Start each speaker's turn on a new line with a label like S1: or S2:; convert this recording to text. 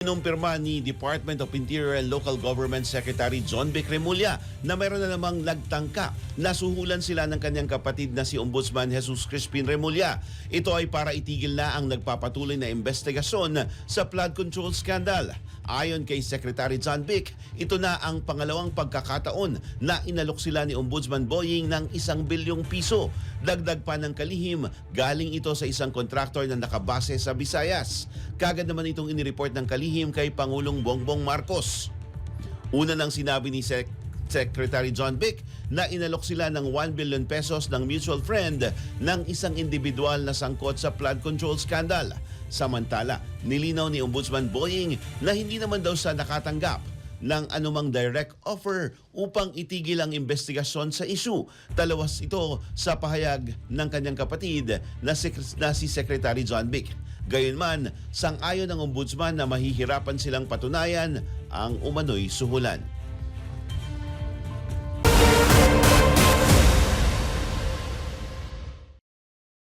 S1: Kinumpirma ni Department of Interior and Local Government Secretary John Vic Remulla na mayroon na namang nagtangka. Nasuhulan sila ng kanyang kapatid na si Ombudsman Jesus Crispin Remulla. Ito ay para itigil na ang nagpapatuloy na investigasyon sa flood control scandal. Ayon kay Secretary John Vic, ito na ang pangalawang pagkakataon na inalok sila ni Ombudsman Boying ng 1 bilyong piso. Dagdag pa ng kalihim, galing ito sa isang kontraktor na nakabase sa Visayas. Kagad naman itong inireport ng kalihim kay Pangulong Bongbong Marcos. Una nang sinabi ni Secretary John Vic na inalok sila ng 1 billion pesos ng mutual friend ng isang individual na sangkot sa flood control scandal. Samantala, nilinaw ni Ombudsman Boying na hindi naman daw siya nakatanggap ng anumang direct offer upang itigil ang investigasyon sa issue. Talawas ito sa pahayag ng kanyang kapatid na si Secretary John Vic. Gayunman, sang-ayon ng Ombudsman na mahihirapan silang patunayan ang umano'y suhulan.